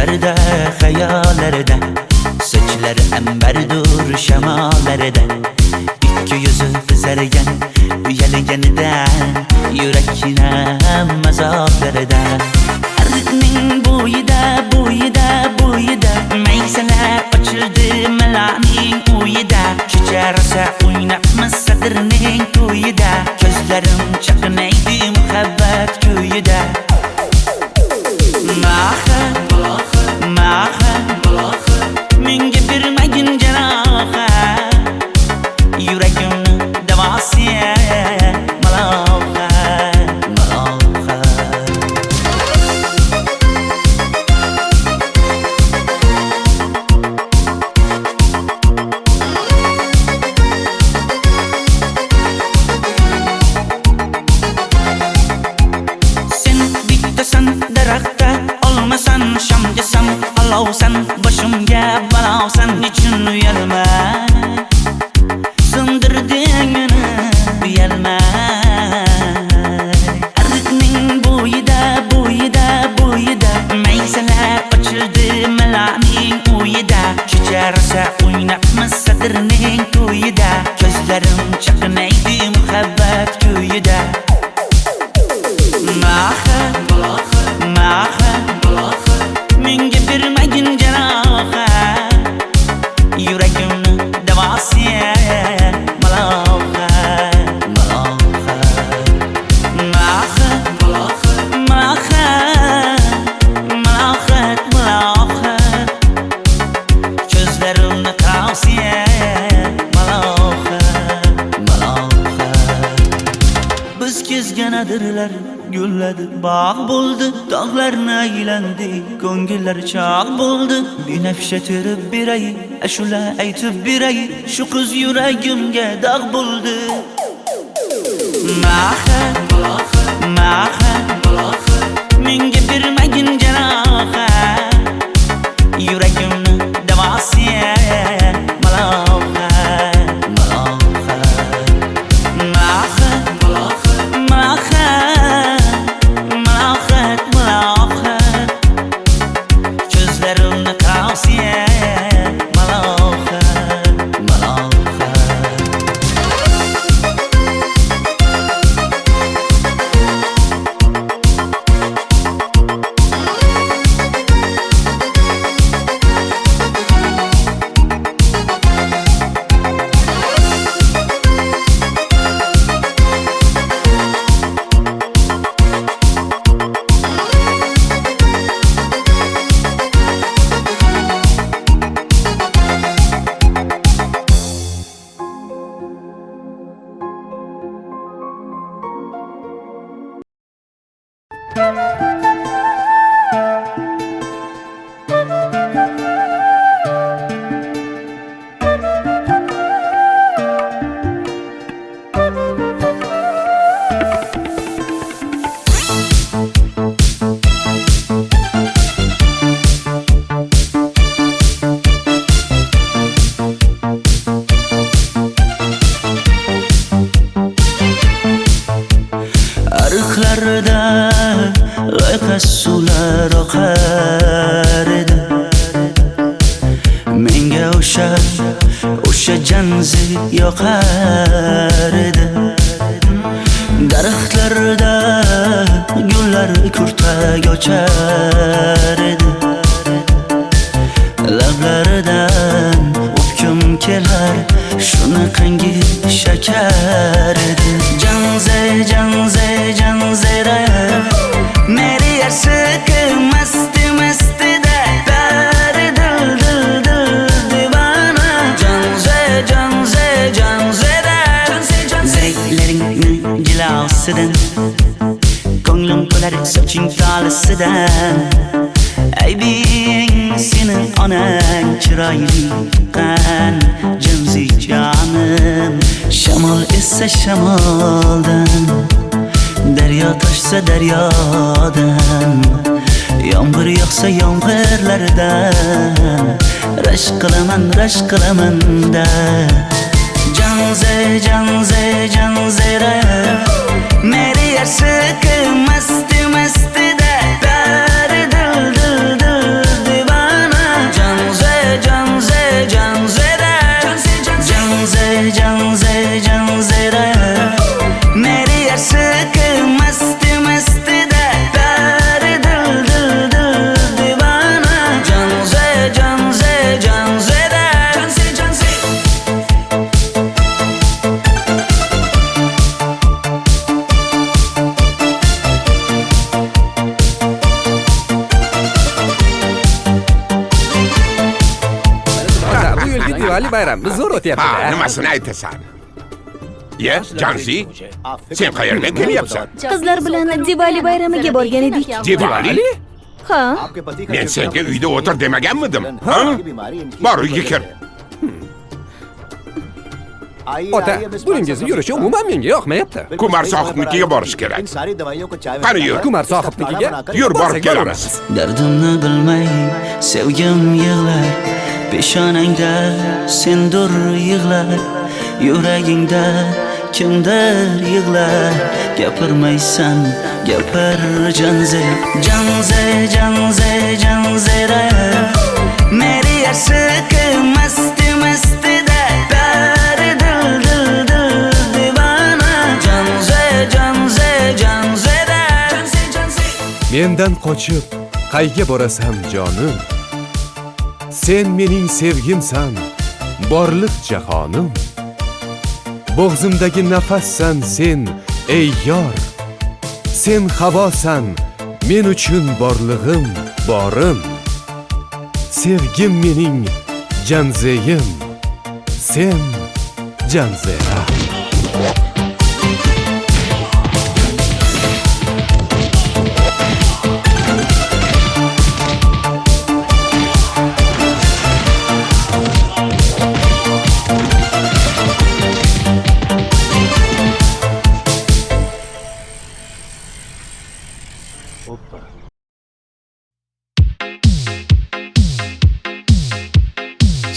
Düşlerde, hayallarda, saçları emberdur şemalarda. İki yüzü kızargan, uyalganidan, yurakina mazoblarda. Arıqning bo'yida, bo'yida, bo'yida, maysalar ochildi malaning uyida. Kecha rosa o'ynabmiz sadirning to'yida, ko'zlarim chaqnaydi muhabbat kuyida. Maha, maha, menga bermagin janoha, yuragimni davosi maloha, maloha. Sen bittasan daraxtda, olmasan shamgasan, olovsan boshimga balosan. Nechun uyalma, sindirding meni uyalma. Arıqning bo'yida, bo'yida, bo'yida, maysalar ochildi malaning uyida. Kecha rosa o'ynabmiz sadirning to'yida, ko'zlarim chaqnaydi muhabbat kuyida. Maha, maha, menga bermagin janoha, yuragimni davosi maloha, maloha. Maha, maha, malohat, malohat, ko'zlarimni tavsi maloha, maloha. Biz kezgan adirlar gulladi, bog' bo'ldi, tog'larni aylandi, ko'ngillar chog' bo'ldi. Binafsha terib beray, ashula aytib beray, shu qiz yuragimga dog' bo'ldi. Maha, maha, menga bermagin janoha, yuragimni davosi maloha, maloha. Maha, maha, malohat, malohat, ko'zlarimni tavsi maloha, maloha. Arıqlarda loyqa suvlar oqar edi, menga o'sha janzi yoqar edi. Daraxtlarda gullar kurtak ochar edi, lablaridan o'pkim kelar, shunaqangi shakar edi. Janze, janze, janzera, meri yarsiqi masti mastida, bari dil dil dil divana. Janze, janze, janzera, zeylaringni jilosidan, ko'nglim to'lar soching tolisidan. Aybing sening onang chiroyli qan, janzi jonim. Shamol essa shamoldan, daryo toshsa daryodan, yomg'ir yog'sa yomg'irlardan, rashk qilaman da. Janze, janze, janzera, meri yarsiqi masti mastida, bari dil dil dil Diwali bayramimiz zo'r Ha, o'tyapti-da. nimasini aytasan? Ye, Janzi, sen qayerdan kelyapsan? Qizlar bilan Diwali bayramiga borgan edik. Diwali? Ha, Men senga uyda o'tir demaganmidim? Ha? Bor, uyga kir. Ota, buningizni yurishi umuman menga yoqmayapti. Kumar sohibnikiga borish kerak. Qani yur. Kumar sohibnikiga Yur, borib borsak kelamiz. Dardimni bilmay sevgim yig'lar, peshonangda sendur yig'lar, yuragingda kimdir yig'lar. Gapirmaysan, gapir Janze, Janze, Janze, Janzera. Meri aşık masti masti da pari dil dil dil divana. Janze, Janze, Janzera. Janze, Janze. Mendan qochib qayga borasan jonim? Sen mening sevgimsan, borliq jahonim. Bo'g'zimdagi nafassan sen, ey yor. Sen havosan, men uchun borlig'im, borim. Sevgim mening Janzeyim, sen Janzera.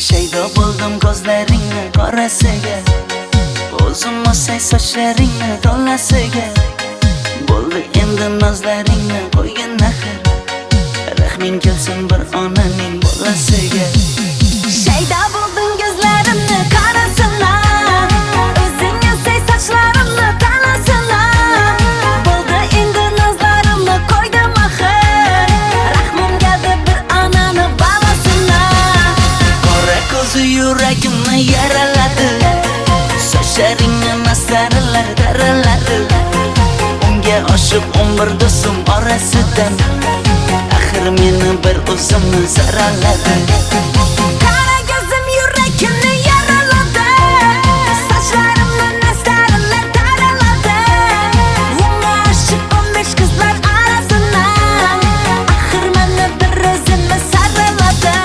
Shaydo bo'ldim ko'zlaringni qorasiga, o'zim o'say sochlaringni to'lasiga. Bo'ldi endi nozlaringni qo'ygan naxir, rahming kelsin bir onaning bolasiga. shayda bo'lding ko'zlarimni qarasana, o'zing yasay sochlarimni tanasana. Bo'ldi endi nazlarimni qo'ydim axir, rahmim keldi bir onani bolasina. Qora ko'zi yuragimni yaraladi, sochlaringni mastarlar daraladi. Unga oshiq 11 do'stim orasidan, axir meni bir o'zimni zaraladi. Qara ko'zim yuragimni yaraladi, sochlarimni nastarlar taraladi. Unga oshiq 15 qizlar arasina, axir meni bir o'zimni saraladi.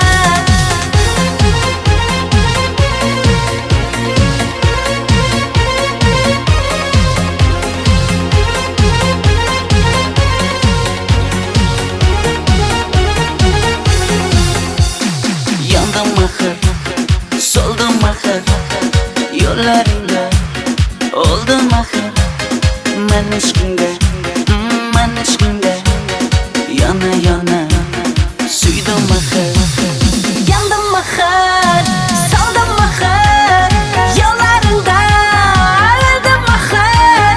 Yandım axir, soldim axir, yo'llaringda oldim axir. Men ishqingda, men ishqingda yana yana suydim axir. Yandım axir, soldim axir, yo'llaringda oldim axir.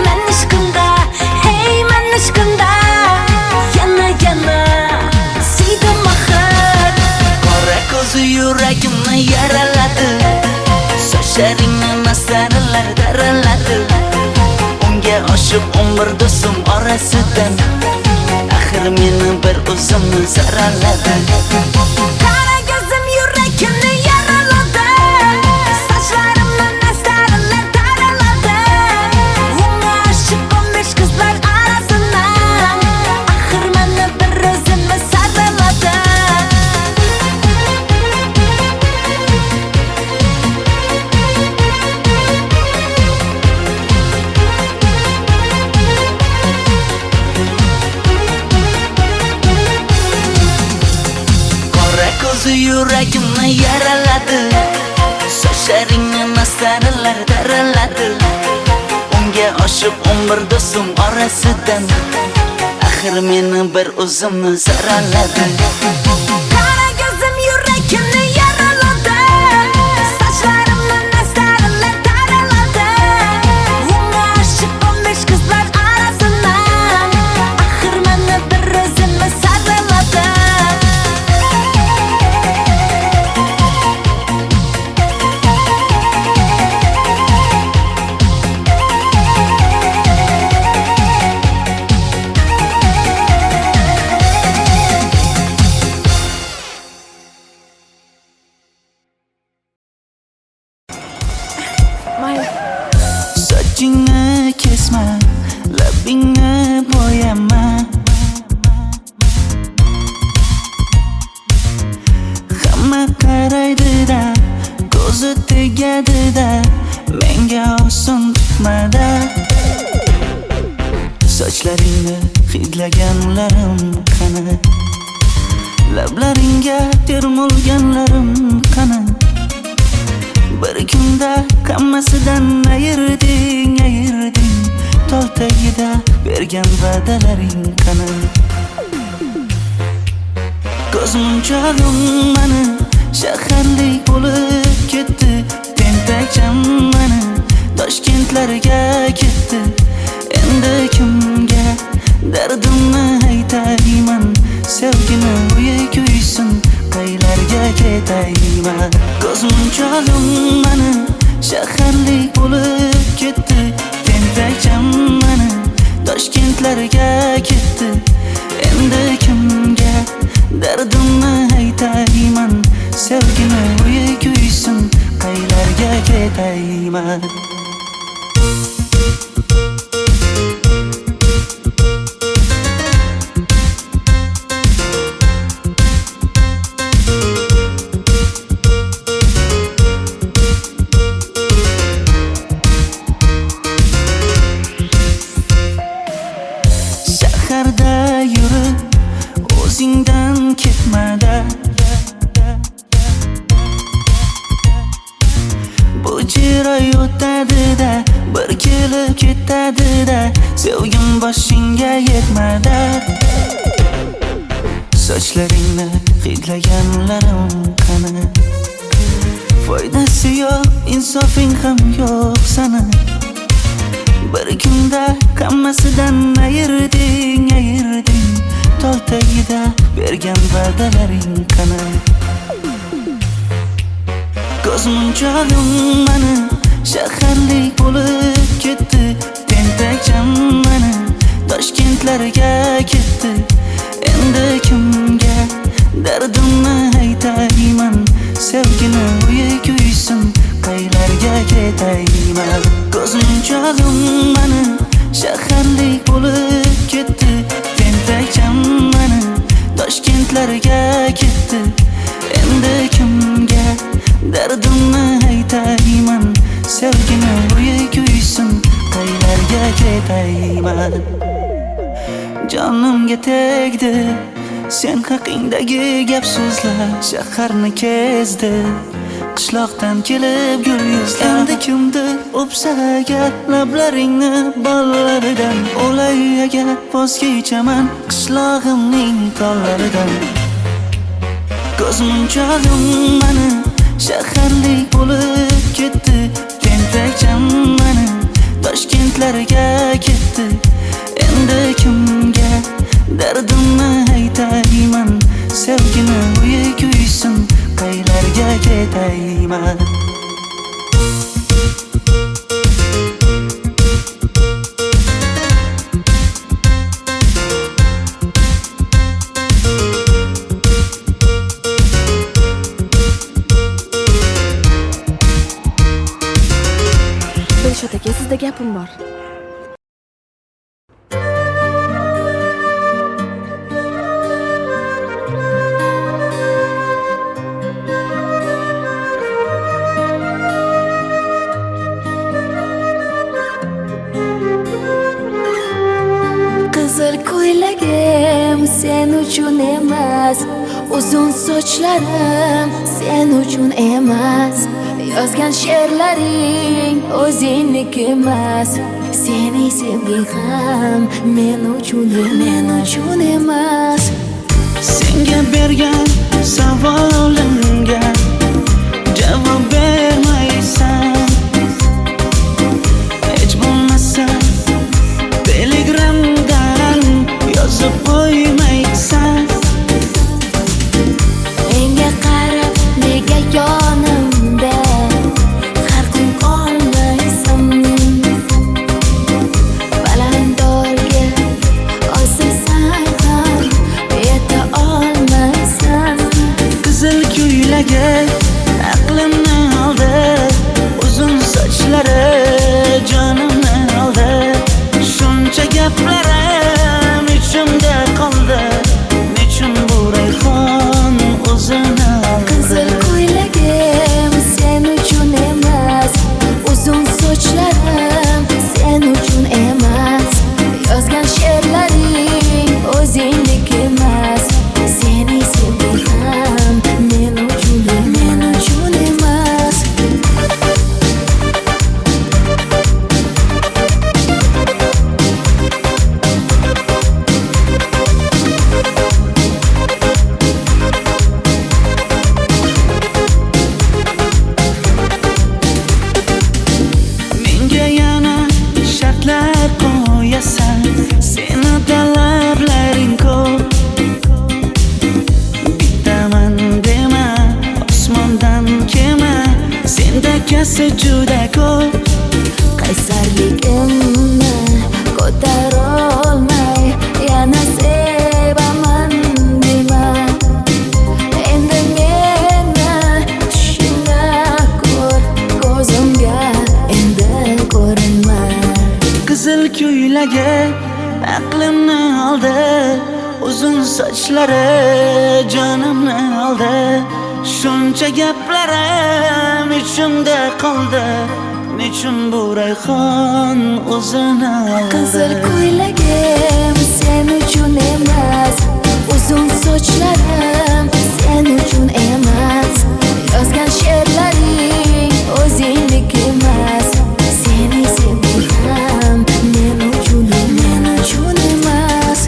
Men ishqimda, hey men ishqimda yana yana suydim axir. Qora ko'zi yuragimni yaraladi, sochlaringni mastarlar daraladi. Unga oshiq 11 do'stim orasidan, axir meni bir o'zimni zaraladi. Qara ko'zim yuragimni yaraladi, sochlarimni nastarlar taraladi. Unga oshiq 15 qizlar arasina, axir meni bir o'zimni saraladi. Qora ko'zi yuragimni yaraladi, sochlaringni mastarlar daraladi. Unga oshiq 11 do'stim orasidan, axir meni bir o'zimni zaraladi. Qara ko'zim yuragimni yaraladi, sochlarimni nastarlar taraladi. Unga oshiq 15 qizlar arasina, axir meni bir o'zimni saraladi. Sochlaringni hidlaganlarim qani? Lablaringga termulganlarim qani? Bir kunda hammasidan ayırding Tol tagida bergan va'dalaring qani? Ko'zmunchog'im mani shaharlik bo'lib ketdi. Tentakcham mani Toshkentlarga ketdi. Endi kimga dardimni aytayman? Sevgini uyi kuysin, qaylarga ketayman? Ko'zmunchog'im mani shaharlik bo'lib ketdi. Tentakcham mani Toshkentlarga ketdi. Endi kimga dardimni aytayman? Sevgini uyi kuysin, qaylarga ketayman? Shaharda yurib o'zingdan ketmada, bu jiroy o'tadi-da, bir kelib ketadi-da, sevgim boshingga yetmada. Sochlaringni hidlaganlarim qani? Foydasi yo'q, insofing ham yo'q sana. Bir kunda hammasidan ayırding Tol tagida bergan va'dalaring qani? Ko'zmunchog'im mani shaharlik bo'lib ketdi. Tentakcham mani Toshkentlarga ketdi. Endi kimga dardimni aytayman? Sevgini uyi kuysin, qaylarga ketayman? Ko'zmunchog'im mani shaharlik bo'lib ketdi. Tentakcham mani Toshkentlarga ketdi. Endi kimga dardimni aytayman? Sevgini uyi kuysin, qaylarga ketayman? Jonimga tegdi sen haqingdagi gap so'zlar, shaharni kezdi qishloqdan kelib gul yuzlar. Endi kimdir o'psa agar lablaringni bollaridan, o'lay agar voz kechaman qishlog'imning tollaridan. Ko'zmunchog'im mani shaharlik bo'lib ketdi. Tentakcham mani Toshkentlarga ketdi. Endi kimga dardimni aytayman? Sevgini uyi kuysin, qaylarga ketayman? Dilshod aka, sizda gapim bor. Qizil ko'ylagim sen uchun emas, uzun sochlarim sen uchun emas, yozgan she'rlaring o'zingniki emas, sening sevging ham men uchun emas. Senga bergan savolimga javob bermaysan. Hech bo'lmasa Telegramdan yozib qo'ymaysan. Menga qarab nega yonimda har kun qolmaysan? Balandorga osilsang ham yeta olmaysan. Qizil ko'ylagi aqlimni oldi. esa juda ko'p. qaysarligimni ko'tarolmay yana sevaman dema. Endi meni tushingda ko'r, ko'zimga endi ko'rinma. Qizil ko'ylagi aqlimni oldi, uzun sochlari jonimni oldi. Shuncha gaplarim ichimda qoldi, nechun bu rayhon o'zini oldi. Qizil ko'ylagim sen uchun emas, uzun sochlarim sen uchun emas. Yozgan she'rlaring o'zingdek emas. Seni sevdim men uchun emas.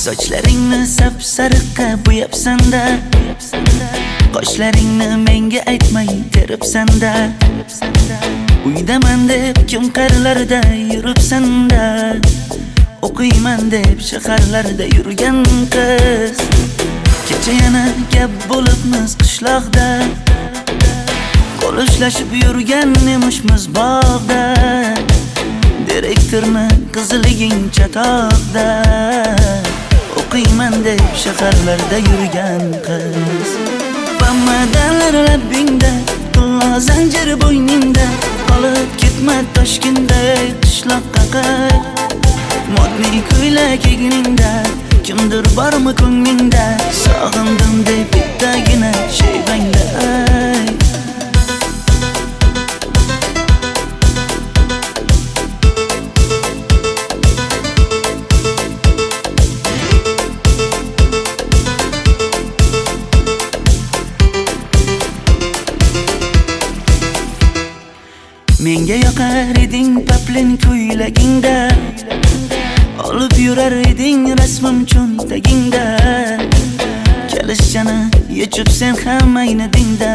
Sochlaringni sap-sariqqa bo'yabsan-da, qoshlaringni menga aytmay teribsan-da. Uydaman deb kim qarlarda yuribsan-da, o'qiyman deb shaharlarda yurgan qiz. Kecha yana gap bo'libmiz qishloqda, qo'l ushlashib yurgan emishmiz bog'da. Direktorni qiziliging chatoqda, o'qiyman deb shaharlarda yurgan qiz. Bamadanlar labbingda, tilla zanjir bo'yningda, qolib ketma Toshkentda qishloqqa qayt. Modniy ko'ylak egningda, kimdir bormi ko'nglingda, sog'indim deb bittagina shevangda ayt. Menga yoqar eding paplin ko'ylagingda, olib yurar eding rasmim cho'ntagingda. Kalishchani yechib sen ham aynadingda,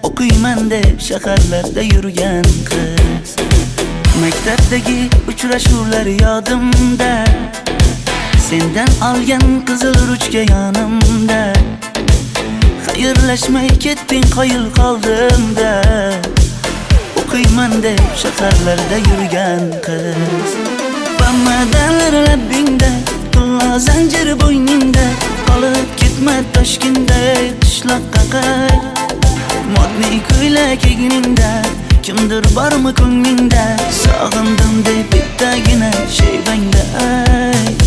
o'qiyman deb shaharlarda yurgan qiz. Maktabdagi uchrashuvlar yodimda, sendan olgan qizil ruchka yonimda. Xayrlashmay ketding qoyil qoldimda, o'qiyman deb shaharlarda yurgan qiz. Bamadanlar labbingda, tilla zanjir bo'yningda, qolib ketma Toshkentda qishloqqa qayt. Modniy ko'ylak egningda, kimdir bormi ko'nglingda, sog'indim deb bittagina shevangda ayt.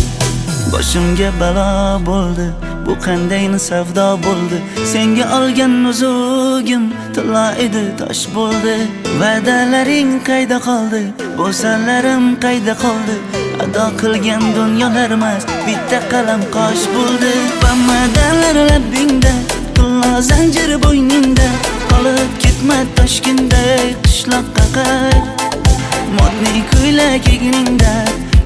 Boshimga balo bo'ldi, bu qanday savdo bo'ldi. Senga olgan nuzugim tilla edi, tosh bo'ldi. Va'dalaring qayda qoldi, bo'salarim qayda qoldi. Ado qilgan dunyolar emas, bitta qalam qosh bo'ldi. Bamadanlar labbingda, tilla zanjir bo'yningda, qolib ketma Toshkentda qishloqqa qayt. Modniy ko'ylak egningda,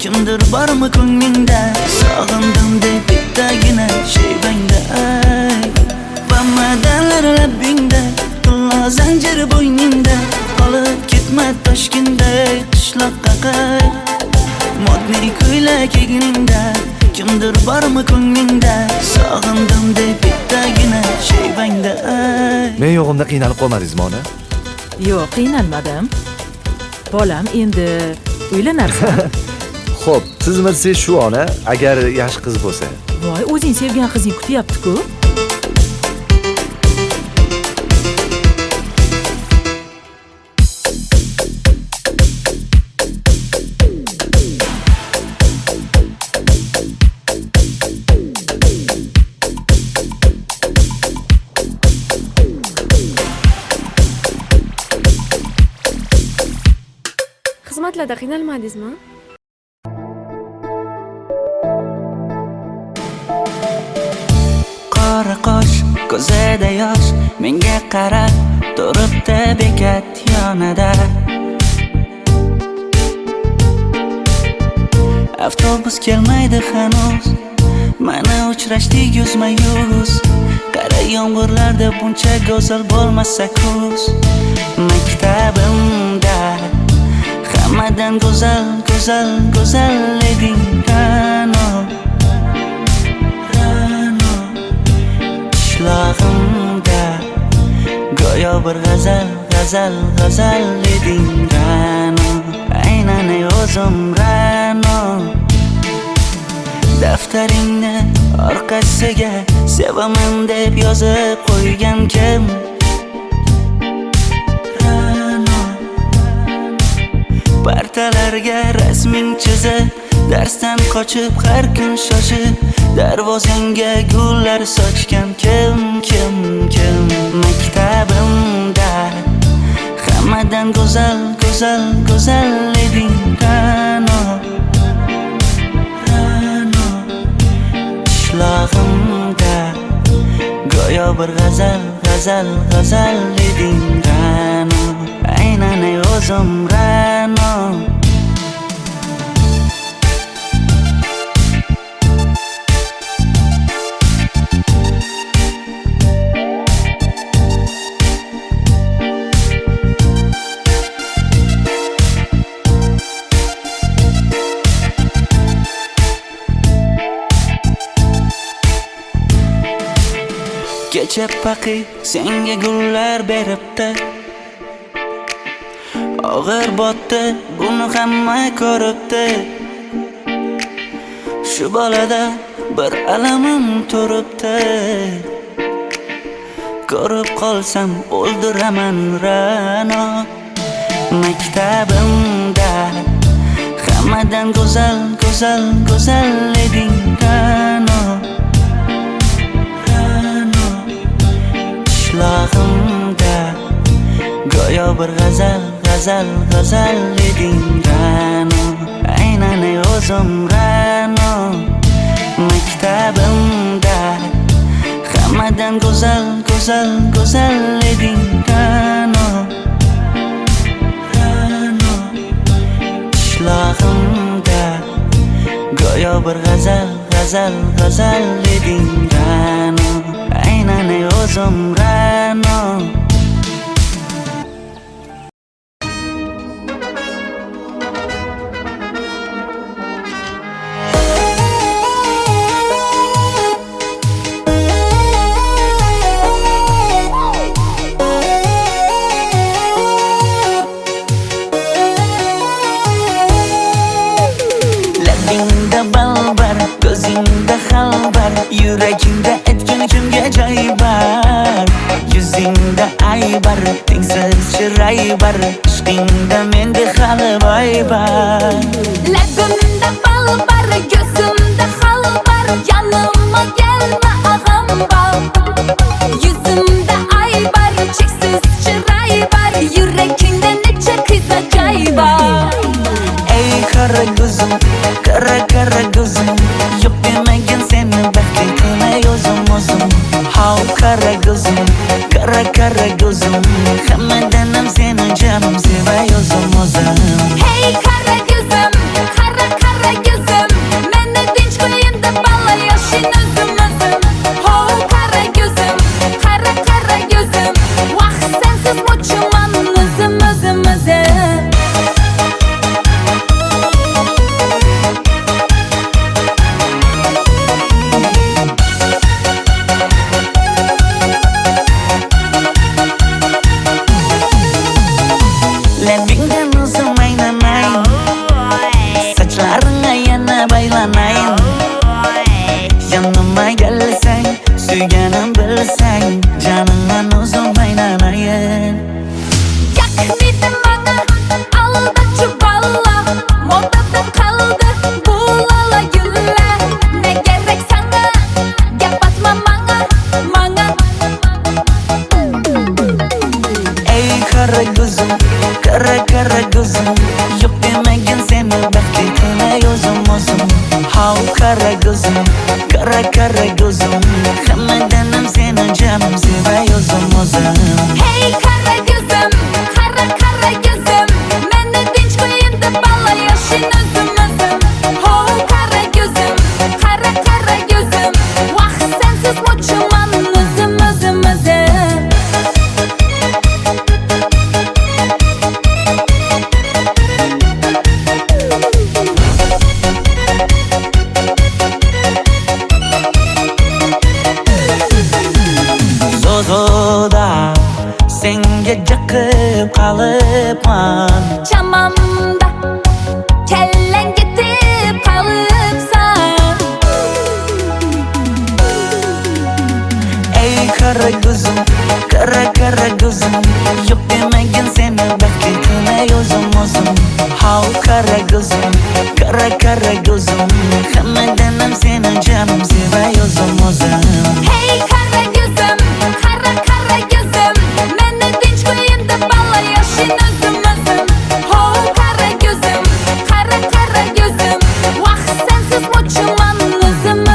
kimdir bormi ko'nglingda, sog'indim deb bittagina shevangda ayt. Bamadanlar labbingda, tilla zanjir bo'yningda, qolib ketma Toshkentda qishloqqa qayt. Modniy ko'ylak egningda, kimdir bormi ko'nglingda, sog'indim deb bittagina shevangda ayt. Men yo'g'imda qiynalib qolmadingizmi ona? Yo'q, qiynalmadim. Bolam, endi uylanarsan. Xo'p, siz shu ona agar yaxshi qiz bo'lsa. Voy, o'zing sevgan qizing kutyapti-ku. Xizmatlarda qiynalmadingizmi? Qora qosh, ko'zida yosh, menga qarab turibdi bekat yonida. Avtobus kelmaydi hanuz, mana uchrashdik yuzma-yuz. Qara yomg'irlarda buncha go'zal bo'lmasa kuz. Maktabimda hammadan go'zal, go'zal, go'zal eding Ra'no. Qishlog'imda go'yo bir g'azal, g'azal, g'azal eding Ra'no. Aynan o'zim Ra'no. Daftaringni orqasiga sevaman deb yozib qo'ygan kim? Partalarga rasming chizib, darsdan qochib har kun shoshib, darvozangga gullar sochgan kim? Maktabimda hammadan go'zal, go'zal, go'zal eding Ra'no. Qishlog'imda go'yo bir g'azal, g'azal, g'azal eding Ra'no. Aynan o'zim Ra'no. Kecha paqi senga gullar beribdi, og'ir botdi, buni hamma ko'ribdi. Shu bolada bir alamim turibdi, ko'rib qolsam o'ldiraman Ra'no. Maktabimda hammadan go'zal, go'zal, go'zal eding Ra'no. Qishlog'imda go'yo bir g'azal, g'azal, g'azal eding Ra'no. Aynan o'zim Ra'no. Maktabimda hammadan go'zal, go'zal, go'zal eding Ra'no. Qishlog'imda go'yo bir g'azal, g'azal, g'azal eding Ra'no. Aynan o'zim Ra'no. Labingda balbar, ko'zingda xalbar, yuragingda etgan kimga joy bar. Yuzingda aybar, tengsiz chiray bar, ishqingda menda hali boy bar. Labimda balbar, ko'zimda xalbar, yanıma gelme ağam bal. Yuzimda aybar, cheksiz chiray bar, yuragingda necha qiza joy bar. Ey qara ko'zim, qara qara ko'zim, yo'q demagan seni baxtli qilay o'zim. Hav qara ko'zim, qara qara ko'zim, hammadan ham seni jonim sevay o'zim. Hey qara ko'zim, qara qara ko'zim, meni tinch qo'yinda balla yoshing o'zim. Hav qara ko'zim, qara qara ko'zim, vaqt sensiz mo'chiman o'zim. Kara kara gözüm Hammadanam seni canım sevay o'zim Hey kara gözüm, kara kara gözüm Meni tinch qo'yin deb balla yashin o'zim Ho kara gözüm, kara kara gözüm Vaqt sensiz mo'chiman o'zim Zozoda senga jiqib qolibman Chamamda kellang ketib qolibsan Ey kara gözüm kara kara gözüm Yok demagin seni baxtli qilay o'zim How kara gözüm kara gözüm Hammadanam seni canım sevay o'zim Hey kara gözüm, kara kara gözüm Meni tinch qo'yin deb balla yashin o'zim Ho kara gözüm, kara kara gözüm Vaqt sensiz mo'chiman o'zim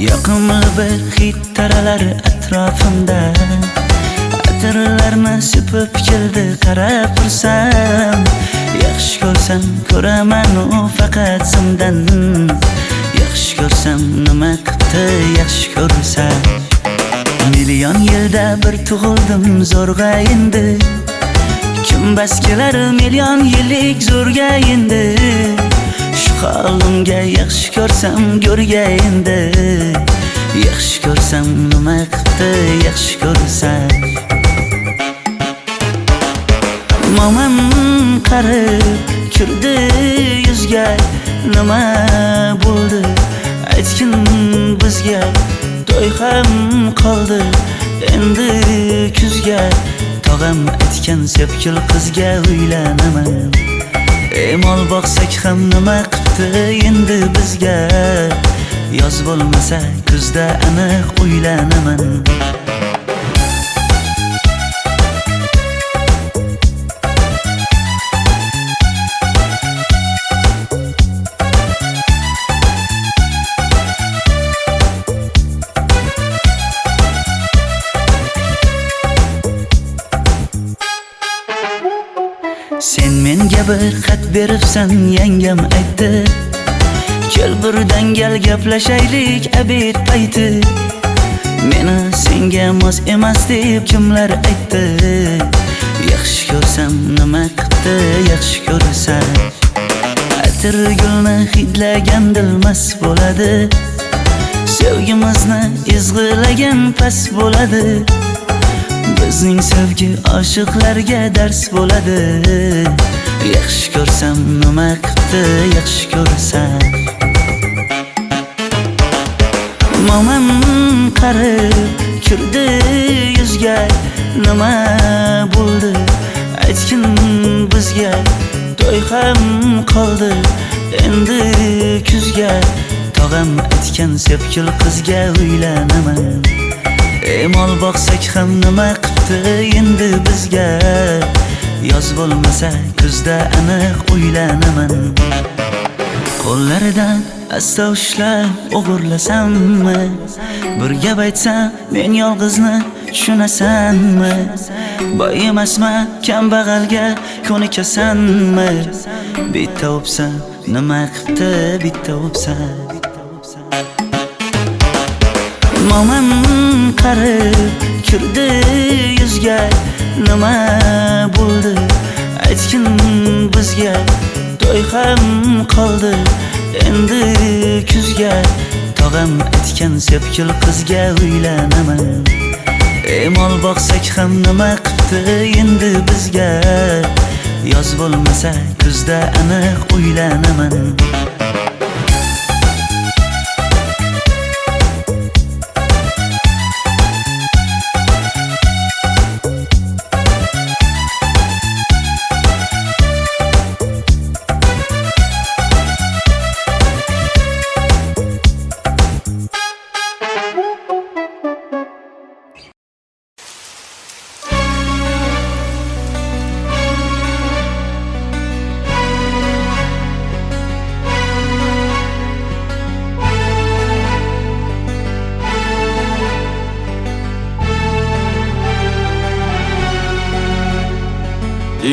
Yoqimli bir hid taralar atrofimda Atirlarni sepib keldi qarab tursam Yaxshi ko'rsam ko'raman u faqat simdan Yaxshi ko'rsam nima qildi yaxshi ko'rsam Million yilda bir tug'ildim zo'rg'a endi Kim bas kelar million yillik zo'rga endi Shu holimga yaxshi ko'rsam go'rga endi Yaxshi ko'rsam nima qildi yaxshi ko'rsam Momam qarib kirdi yuzga Nima bo'ldi aytgin bizga To'y ham qoldi endi kuzga Tog'am aytgan sepkil qizga uylanaman Mol boqsak ham nima qildi endi bizga Yoz bo'lmasa kuzda aniq uylanaman Sen menga bir xat beribsan yangam aytdi Kel birdan gal gaplashaylik abid payti Meni senga mos emas deb kimlar aytdi Yaxshi ko'rsam nima qildi yaxshi ko'rsam Atir gulni hidlagan dilmas bo'ladi Sevgimizni izg'ilagan pas bo'ladi Bizning sevgi oshiqlarga dars bo'ladi Yaxshi ko'rsam nima qildi yaxshi ko'rsam Momam qarib kirdi yuzga Nima bo'ldi aytgin bizga To'y ham qoldi endi kuzga Tog'am aytgan sepkil qizga uylanaman Mol boqsak ham nima qildi endi bizga Yoz bo'lmasa kuzda aniq uylanaman Qo'llaridan asta ushlab o'g'irlasammi Bir gap aytsam men yolg'izni tushunasanmi Boy emasman kambag'alga ko'nikasanmi Bitta o'psam nima qildi bitta o'psam Mo'min qarib kirdi yuzga, nima bo'ldi aytgin bizga. To'y ham qoldi endi kuzga, tog'am aytgan sepkil qizga uylanaman. Mol boqsak ham nima qipti endi bizga, yoz bo'lmasa kuzda aniq uylanaman.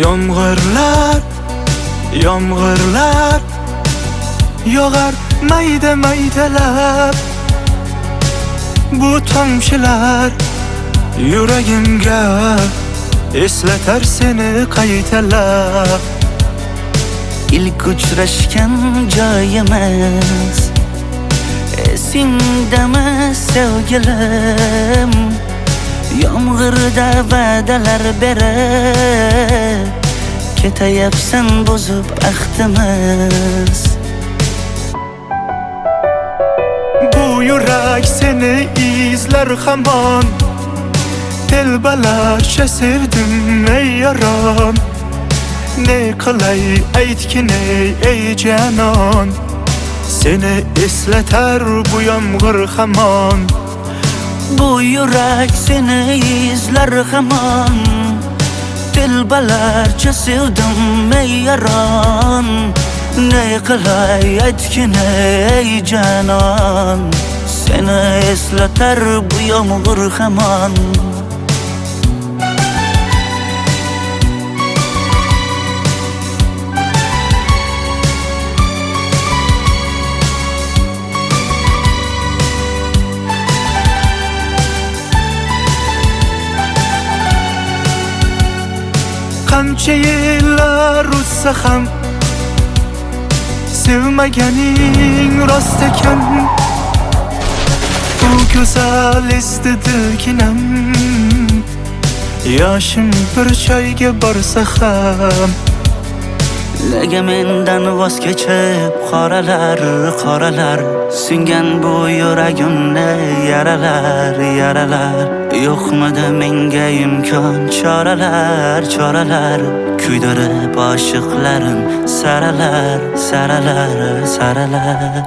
Yomg'irlar, yomg'irlar yog'ar mayda maydalab. Bu tomchilar yuragimga eslatar seni qaytalab. İlk uchrashgan joyimiz esingdami sevgilim? Yomg'irda va'dalar berib ketayapsan bozib ahdimiz. Bu yurak seni izler hamon, telbalarcha sevdim ey yaron. Ne qilay aytgin ey canon, seni eslatar bu yomg'ir hamon. Bu yurak seni izler hamon, telbalarcha sevdim ey yaron. Ne qilay aytgin ey canon, seni eslatar bu yomg'ir hamon. Qancha yillar o'tsa ham sevmaganing rost ekan. Bu go'zal esdi dilginam, yoshim bir joyga borsa ham. Nega mendan voz kechib qoralar, qoralar singan bu yuragimni yaralar, yaralar. Yo'qmidi menga imkon choralar, choralar kuydirib oshiqlarim saralar, saralar, saralar.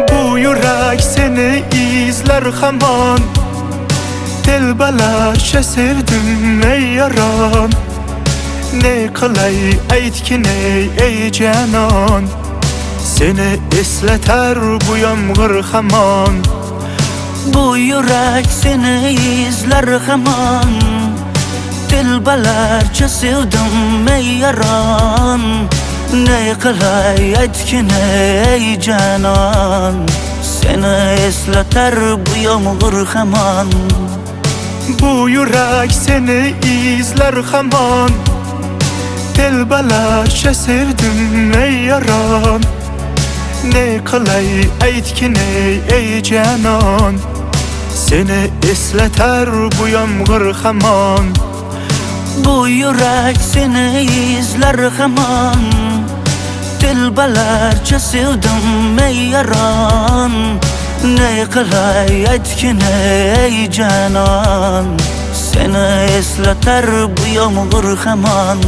Bu yurak seni izler hamon, telbalarcha sevdim ey yaron. Ne qilay aytgin ey canon, seni eslatar bu yomg'ir hamon. Bu yurak seni izler hamon, telbalarcha sevdim ey yaron. Ne qilay aytgin ey canon, seni eslatar bu yomg'ir hamon. Bu yurak seni izler hamon, telbalarcha sevdim ey yaron. Ne qilay aytgin ey canon, seni eslatar bu yomg'ir hamon. Bu yurak seni izler hamon, telbalarcha sevdim ey yaron. Ne qilay aytgin ey canon, seni eslatar bu yomg'ir hamon.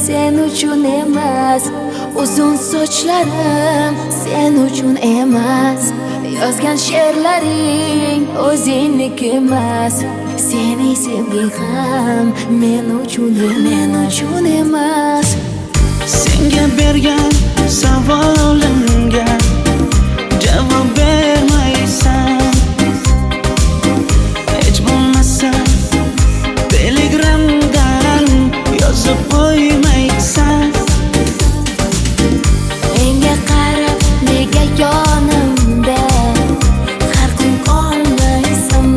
sen uchun emas, uzun sochlarim sen uchun emas, yozgan she'rlaring o'zingniki emas, seni sevging ham men uchun emas. Senga bergan savolimga javob bermaysan, hech bo'lmasa telegramdan yozib qo'ymaysan. Menga qarab nega yonimda har kun qolmaysan,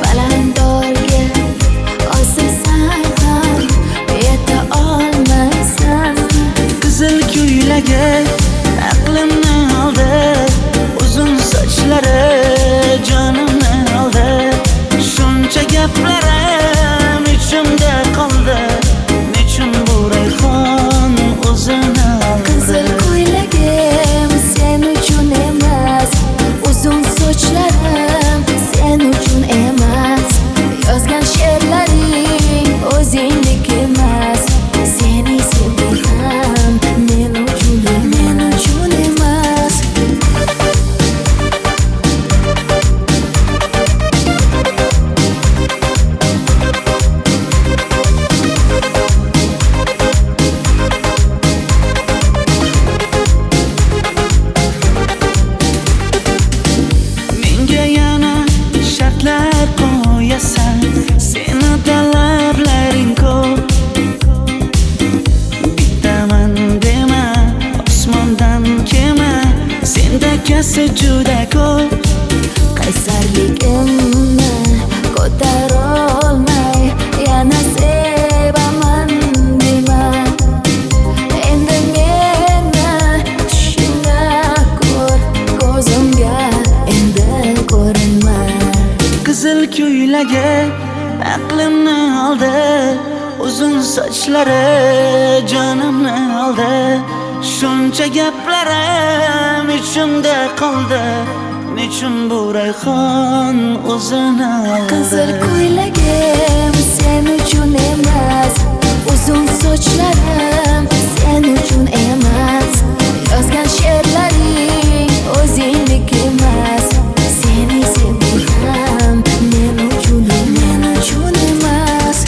balandorga osilsang ham yeta olmaysan. Qizil ko'ylagi aqlimni oldi, uzun sochlari jonimni oldi, shuncha gaplarim ichimda qoldi, nechun bu rayhon o'zini oldi. Qizil ko'ylagim sen uchun emas, uzun sochlarim sen uchun emas, yozgan she'rlaring o'zingniki emas, seni sevging ham men uchun emas. Menga yana shartlar qo'yasan, seni talablaring ko'p. Bittaman dema, osmondan kema, senda kasi juda ko'p. Qaysarligimni ko'tarolmay yana sevaman dema, endi meni tushingda ko'r, ko'zimga endi ko'rinma. Qizil ko'ylagi aqlimni oldi, uzun sochlari jonimni oldi, shuncha gaplarim ichimda qoldi, nechun bu rayhon o'zini oldi. Qizil ko'ylagim sen uchun emas, uzun sochlarim sen uchun emas, yozgan she'rlaring o'zingniki emas, seni sevging ham men uchun emas.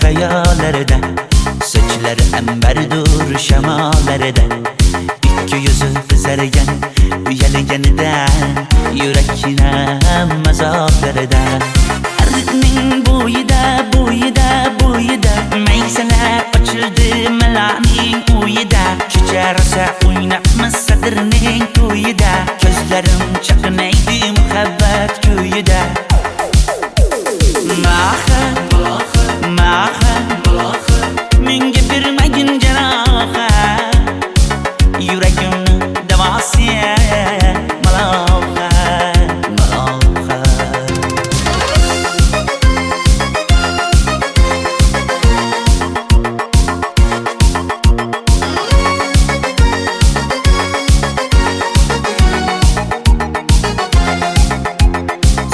xayollarida, sochlari ambardur shamollarida, ikki yuzi qizargan uyalganida, yurakning mazoblarida, ariqning bo'yida maysalar ochildi malaning uyida, kecha rosa o'ynabmiz sadirning to'yida, ko'zlarim chaqnaydi muhabbat ko'yida. Menga bermagin jarohat, yuragimni davosi maloha.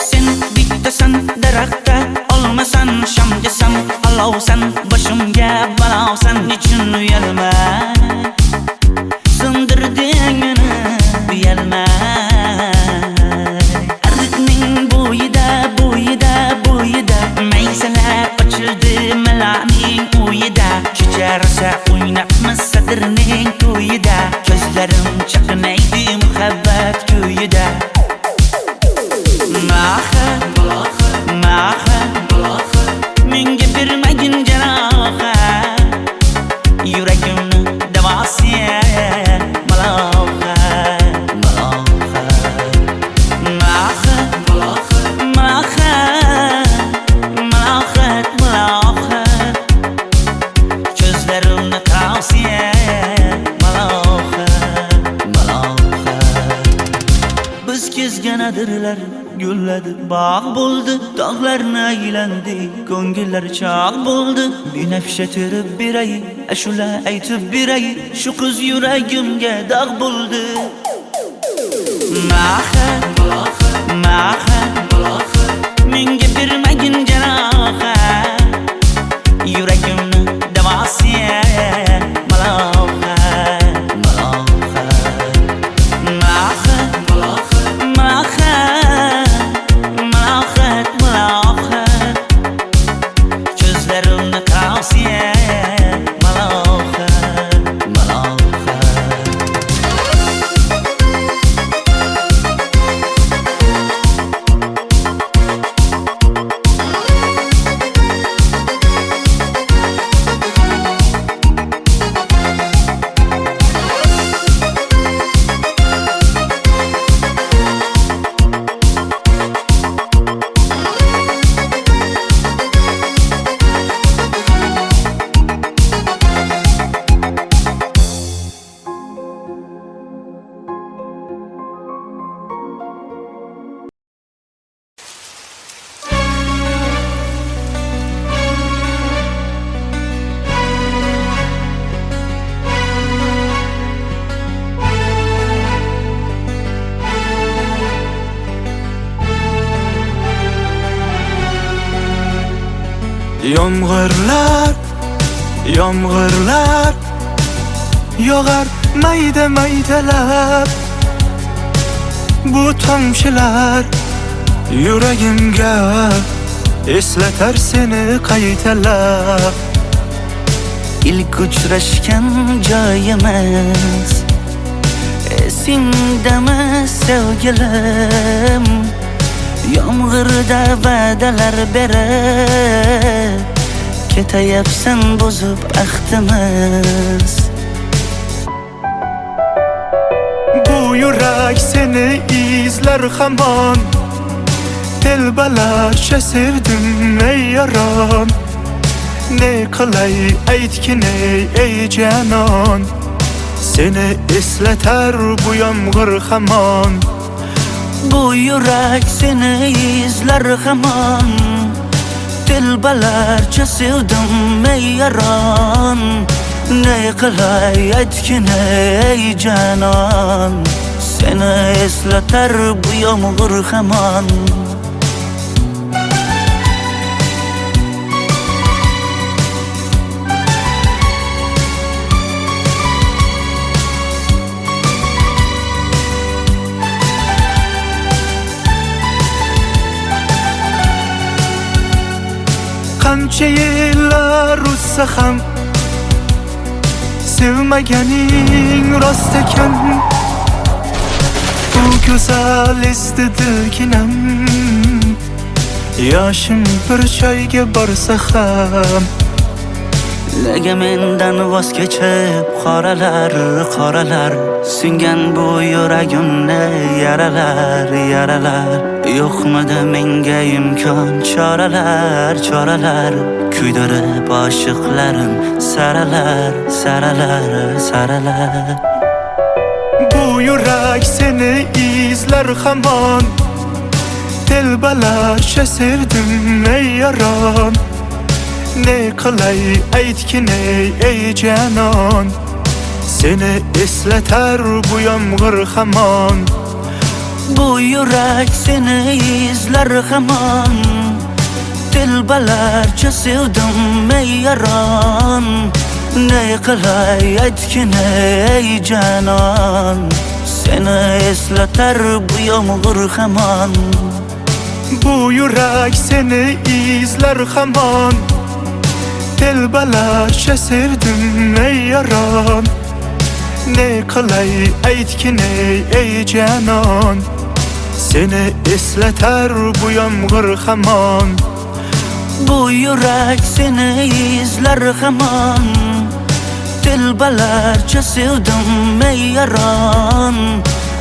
Sen Mahir, menga bermagin jarohat, yuragimni davosiya malohat. Malohat, ko'zlarimni tavsiya malohat. Biz kezgan adirlar gulladi, bog' bo'ldi, tog'larni aylandi, ko'ngillar chog' bo'ldi. Binafsha terib beray, ashula aytib beray, shu qiz yuragimga dog' bo'ldi. Mahir, menga bermagin jarohat, yuragimni davosiya malohat. Malohat, ko'zlarimni tavsiya malohat. Yomg'irlar yog'ar mayda-maydalab, bu tomchilar yuragimga eslatar seni qaytalab. İlk uchrashgan joyimiz esingdami sevgilim? Yomg'irda va'dalar berib ketayapsan bozib ahdimiz. Bu yurak seni izler hamon, telbalarcha sevdim ey yaron. Ne qilay aytgin ey janon, seni eslatar bu yomg'ir hamon. Bu yurak seni izler hamon, telbalarcha sevdim ey yaron. Ne qilay aytgin ey janon, seni eslatar bu yomg'ir hamon. Qancha yillar o'tsa ham sevmaganing rost ekan. Bu go'zal esdidiginam, yoshim bir joyga borsa ham. Nega mendan voz kechib qoralar singan bu yuragimni yaralar. Yo'qmidi menga imkon choralar kuydirib oshiqlarim saralar. Bu yurak seni izler hamon, telbalarcha sevdim ey yaron. Ne qilay aytgin ey janon, seni eslatar bu yomg'ir hamon. Bu yurak seni izler hamon, telbalarcha sevdim ey yaron. Ne qilay aytgin ey janon, seni eslatar bu yomg'ir hamon. Bu yurak seni izler hamon, telbalarcha sevdim ey yaron. Ne qilay aytgin ey janon, Seni esleter bu yağmur hamon. Bu yürek seni izler hemen. Dilbalarca sevdim ey yaran.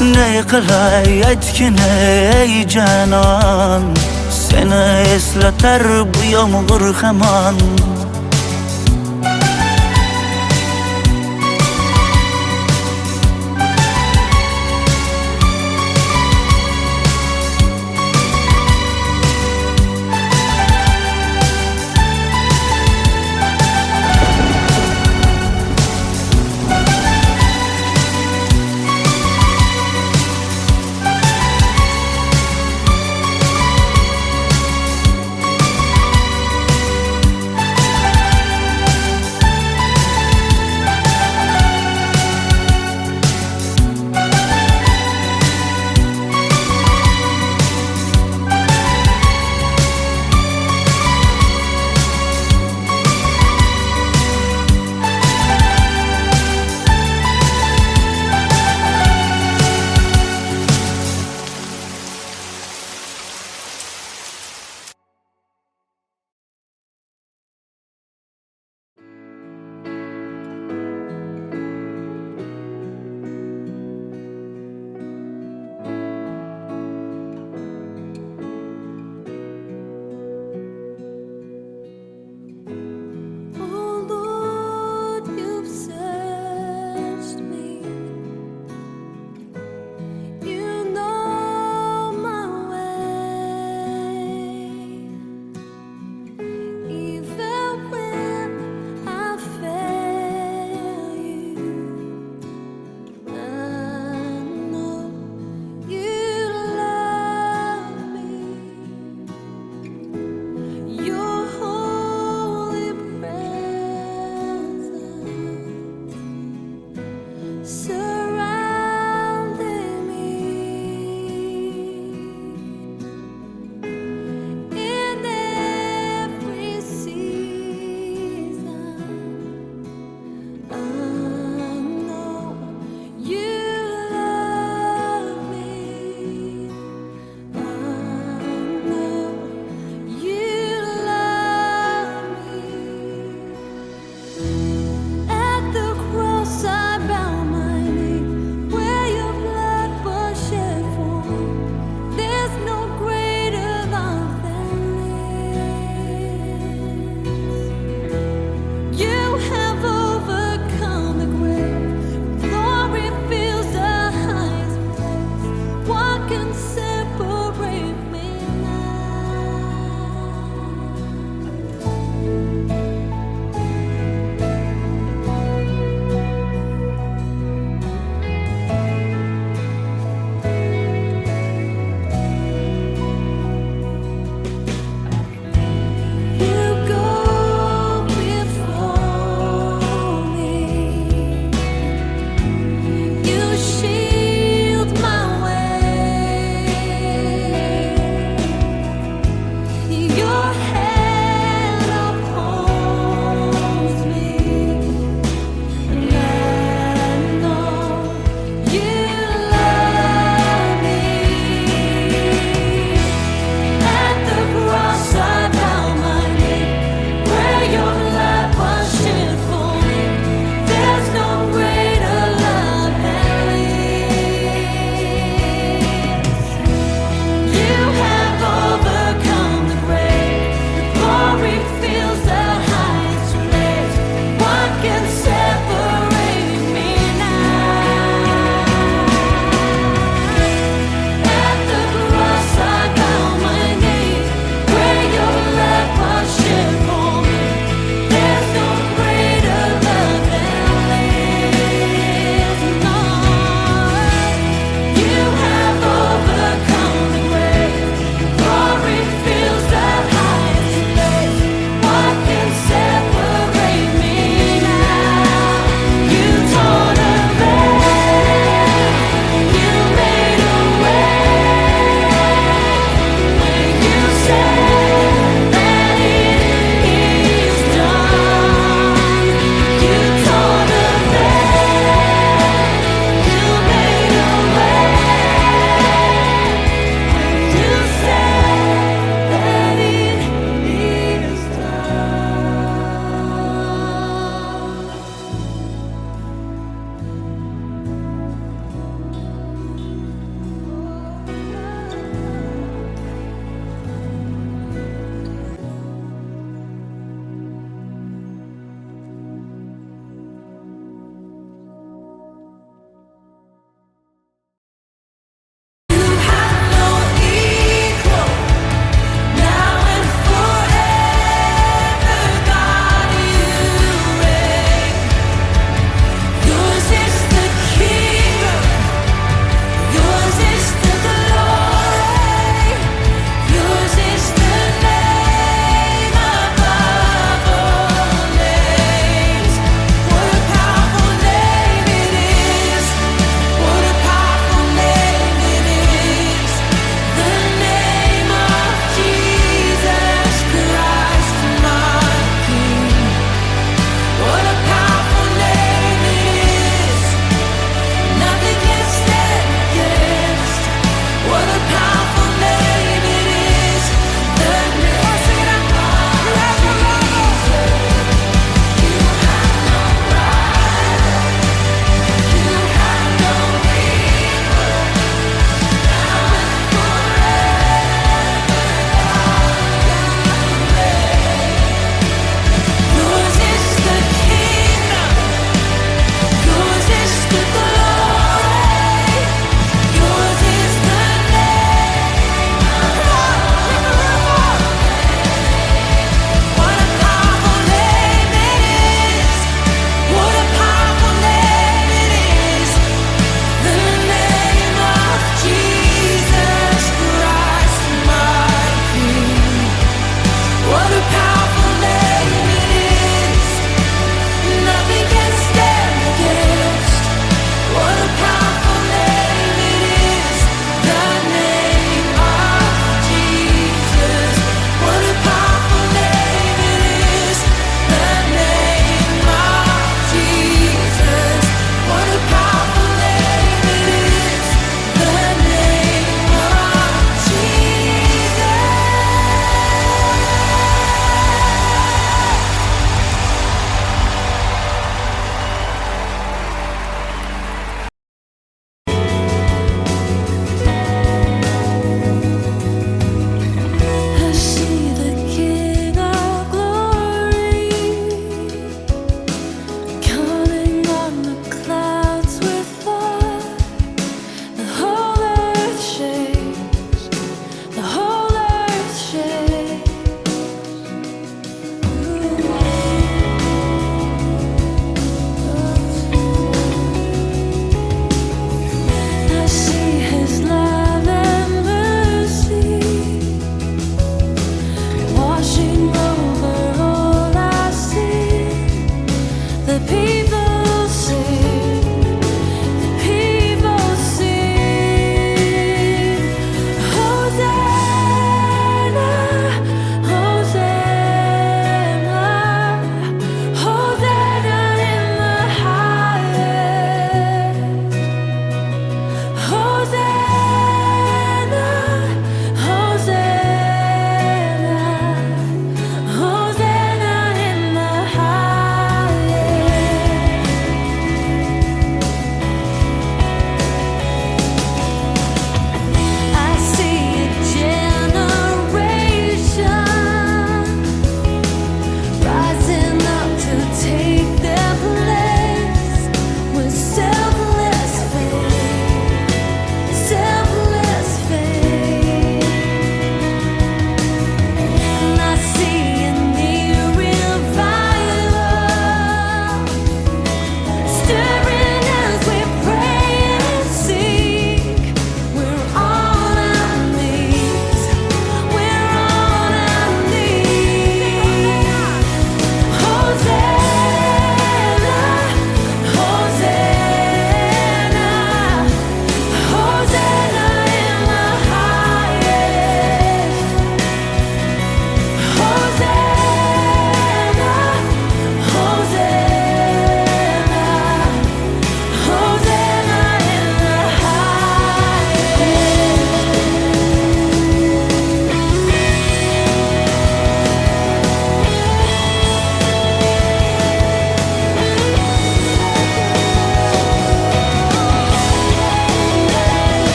Ne kılay etkin ey canan. Seni esleter bu yağmur hemen.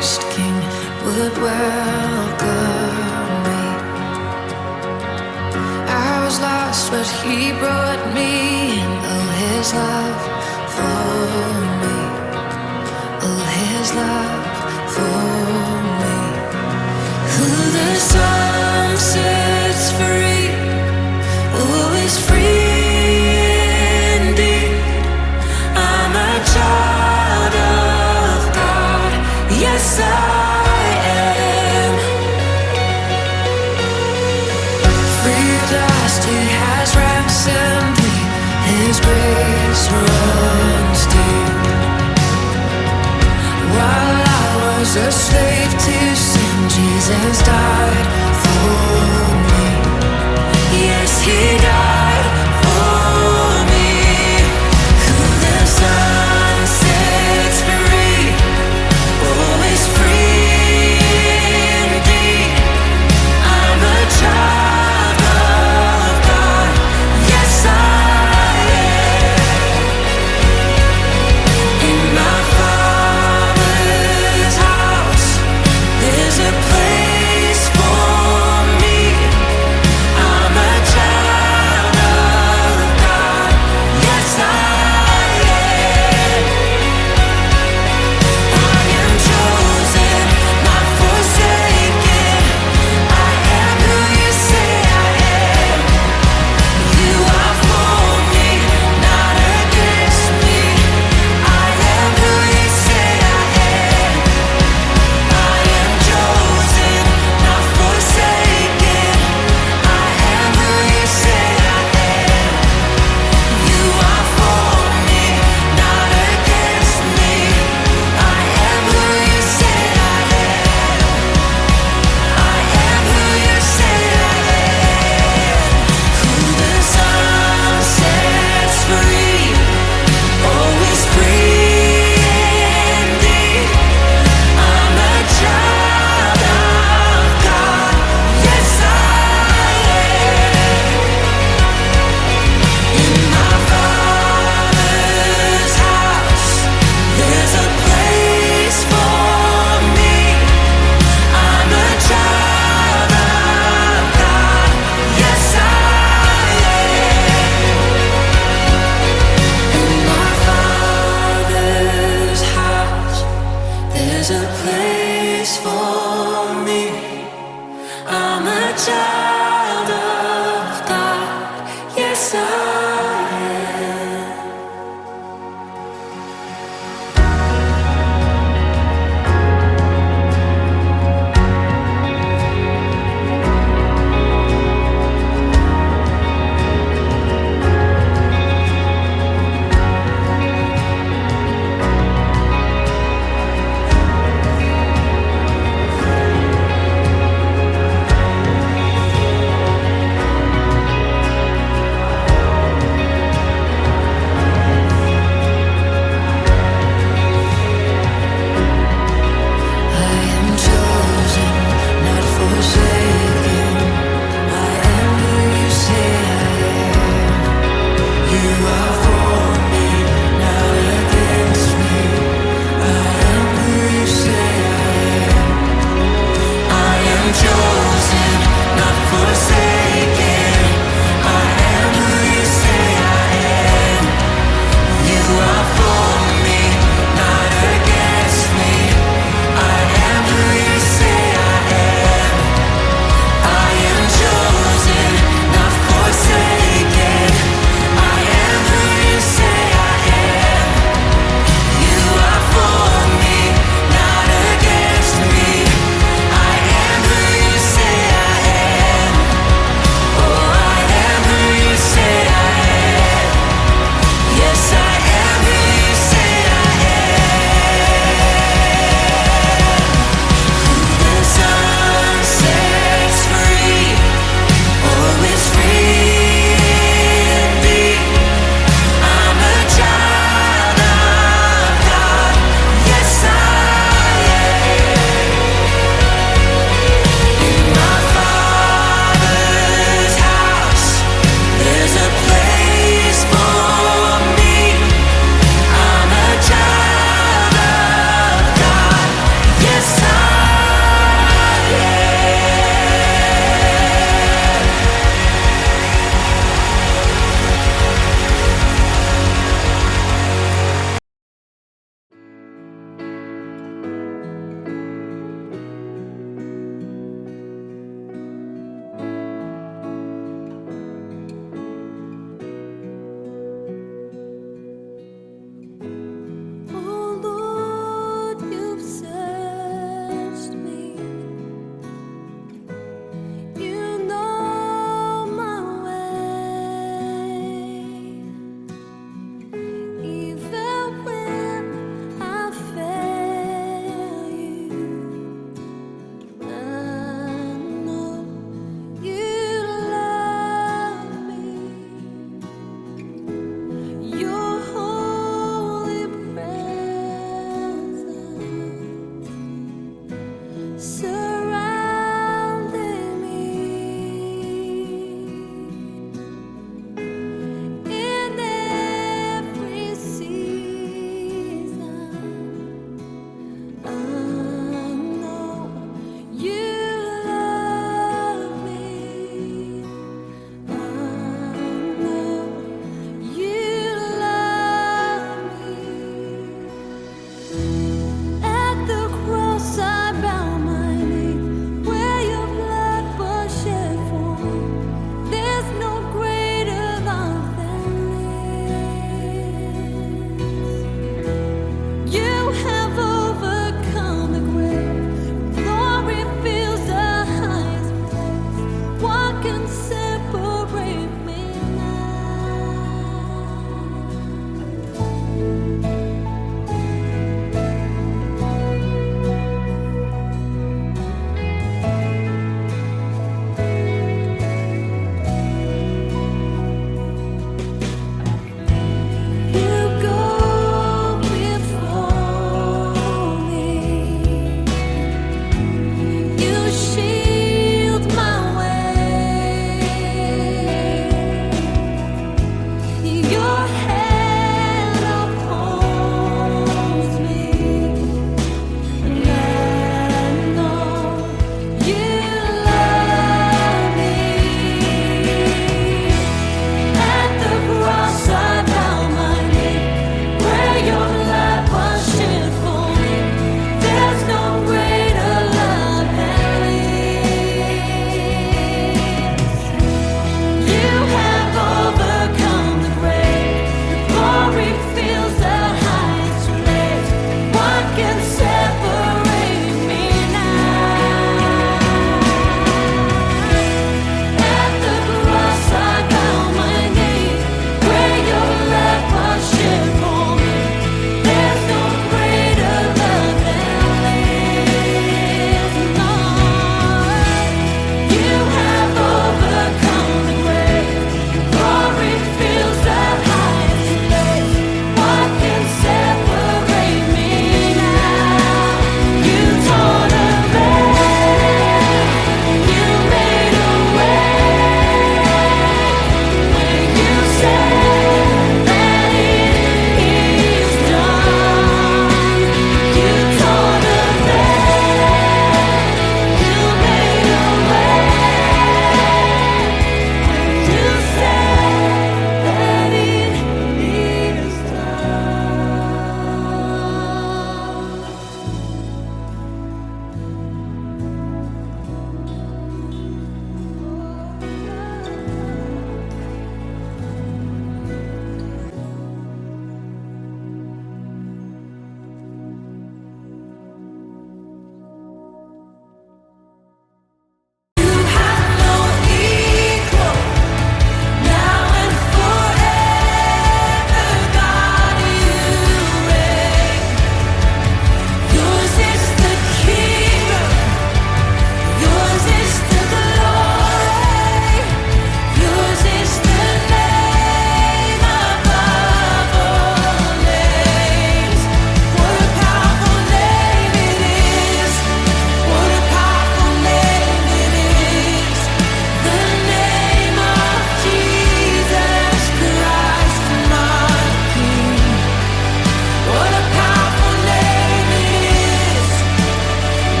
washed king would welcome me. I was lost, but he brought me in. Oh, his love for me. Oh, his love for me. Who the sun sets free, oh, is free indeed. I'm a child of God, yes I am. Free at last, he has ransomed me. His grace runs deep. While I was a slave to sin, Jesus died for me. Yes, he died for me. Who the sun sets free, oh, is free indeed. I'm a child of God, yes I am. In my Father's house, there's a place for me. I'm a child of God, yes I am. I am chosen, not forsaken. I am who you say I am. You are for me, not against me. I am who you say I am. I am chosen, not forsaken. I am who you say I am. You are for me, not against me. I am who you say I am. I am who you say I am. Who the sun sets free, oh, is free indeed. I'm a child of God, yes I am. In my Father's house, there's a place for me. I'm a child of God, yes I am. In my Father's house, there's a place for me. I'm a child of God, yes I am.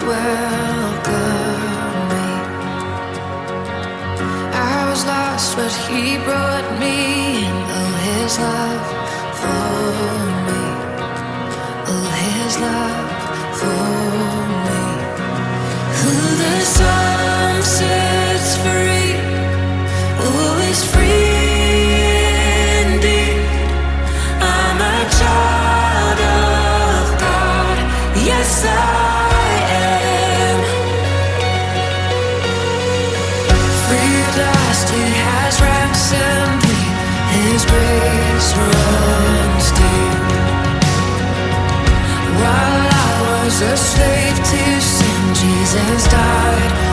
welcomed me. I was lost, but he brought me in. Oh, his love for me. Oh, his love for me. Who the sun sets free, oh, is free indeed. I'm a child of God. Yes, I am. Free at last, he has ransomed me. His grace runs deep. While I was a slave to sin, Jesus died